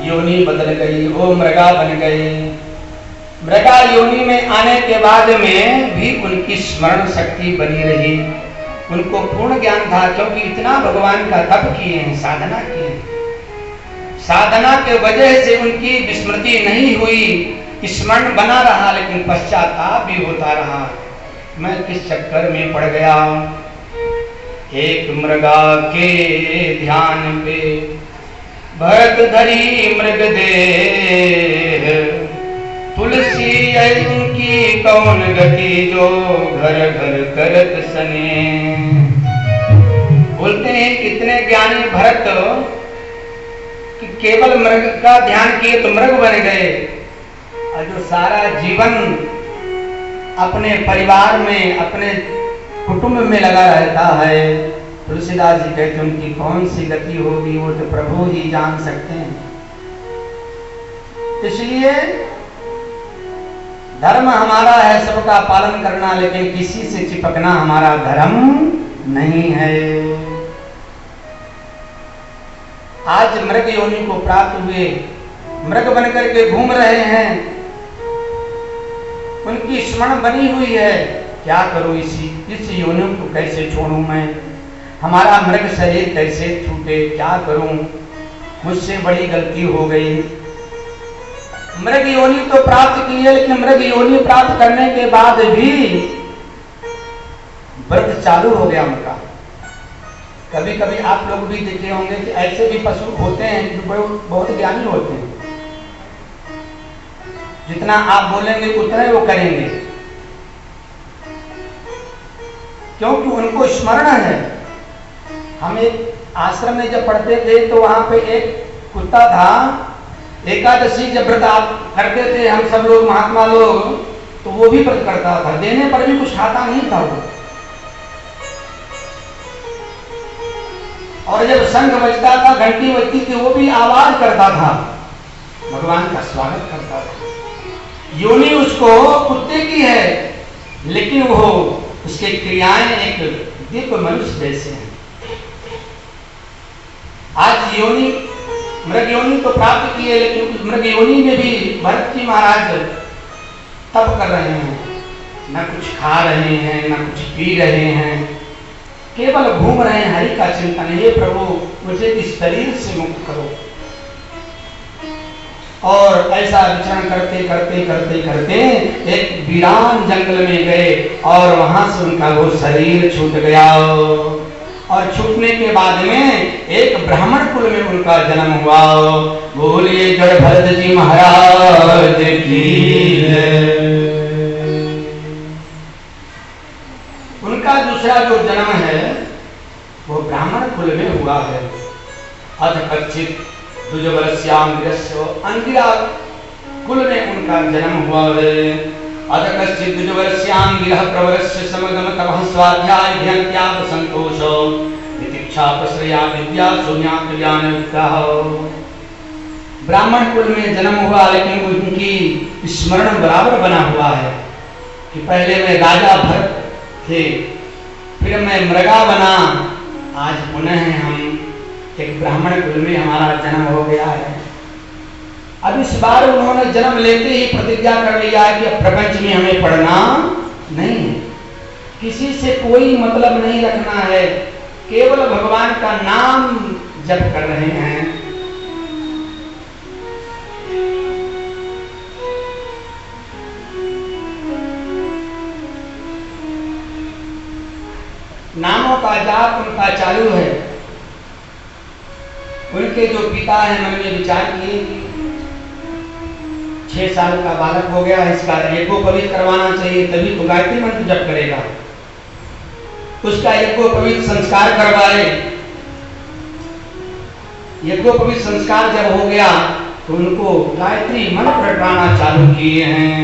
योनि बदल गई, वो मृगा बन गई। मृगा योनि में आने के बाद में भी उनकी स्मरण शक्ति बनी रही, उनको पूर्ण ज्ञान था, क्योंकि इतना भगवान का तप किए हैं, साधना किए हैं। साधना के वजह से उनकी विस्मृति नहीं हुई, स्मरण बना रहा, लेकिन पश्चाताप भी होता रहा, मैं किस चक्कर में पड़ गया। एक मृगा के ध्यान पे भरत धरी मृग देह, तुलसी इनकी कौन गति जो घर घर करत सने। बोलते हैं कितने ज्ञानी भरत कि केवल मृग का ध्यान किए तो मृग बन गए, और जो सारा जीवन अपने परिवार में, अपने कुटुंब में लगा रहता है, तुलसीदास जी कहते हैं उनकी कौन सी गति होगी, वो तो प्रभु ही जान सकते हैं। इसलिए धर्म हमारा है सबका पालन करना, लेकिन किसी से चिपकना हमारा धर्म नहीं है। आज मृग योनि को प्राप्त हुए, मृग बनकर के घूम रहे हैं, उनकी स्मरण बनी हुई है, क्या करूं इस योनि को कैसे छोड़ूं मैं, हमारा मृग शरीर कैसे छूटे, क्या करूं, मुझसे बड़ी गलती हो गई। मृग योनि तो प्राप्त की है, लेकिन मृग योनि प्राप्त करने के बाद भी व्रत चालू हो गया उनका। कभी कभी आप लोग भी देखे होंगे कि ऐसे भी पशु होते हैं जो बहुत ज्ञानी होते हैं, जितना आप बोलेंगे उतना ही वो करेंगे, क्योंकि उनको स्मरण है। हम एक आश्रम में जब पढ़ते थे तो वहां पे एक कुत्ता था, एकादशी जब व्रत आप करते थे हम सब लोग महात्मा लोग, तो वो भी व्रत करता था, देने पर भी कुछ खाता नहीं था वो। और जब शंख बजता था, घंटी बजती थी, वो भी आवाज करता था, भगवान का स्वागत करता था। योनि उसको कुत्ते की है, लेकिन वो उसके क्रियाएं एक दिव्य मनुष्य जैसे हैं। आज योनि मृग योनि तो प्राप्त की है, लेकिन उस मृग योनि में भी भरत जी महाराज तप कर रहे हैं, न कुछ खा रहे हैं, न कुछ पी रहे हैं, केवल घूम रहे हैं, हरि का चिंतन, हे प्रभु मुझे इस शरीर से मुक्त करो। और ऐसा विचरण करते करते करते करते एक वीरान जंगल में गए, और वहां से उनका वो शरीर छूट गया। और छूटने के बाद में एक ब्राह्मण कुल में उनका जन्म हुआ। बोलिए जड़ भरत जी महाराज की है। उनका दूसरा जो जन्म है वो ब्राह्मण कुल में हुआ है। अथ कच्चित द्विजवरस्याम गिरस्य, अंगिरा कुल में उनका जन्म हुआ है। अथ कच्चित द्विजवरस्याम गिरः प्रवरस्य समगम तपः स्वाध्याय ध्यान संतोष तितिक्षा प्रश्रया विद्या शून्यात् ज्ञान विद्याः। ब्राह्मण कुल में जन्म हुआ, लेकिन उनकी स्मरण बराबर बना हुआ है कि पहले मैं राजा भरत थे, फिर मैं मृगा बना, आज पुनः हम एक ब्राह्मण कुल में हमारा जन्म हो गया है। अब इस बार उन्होंने जन्म लेते ही प्रतिज्ञा कर लिया है कि अब प्रपंच में हमें पढ़ना नहीं है, किसी से कोई मतलब नहीं रखना है, केवल भगवान का नाम जप कर रहे हैं। नामों का जाप उनका चालू है। उनके जो पिता हैं मन में विचार किए कि 6 साल का बालक हो गया है, इसका यज्ञोपवीत करवाना चाहिए, तभी तो गायत्री मंत्र जप करेगा। उसका यज्ञोपवीत संस्कार करवाए। यज्ञोपवीत संस्कार जब हो गया तो उनको गायत्री मंत्र रटवाना चालू किए हैं।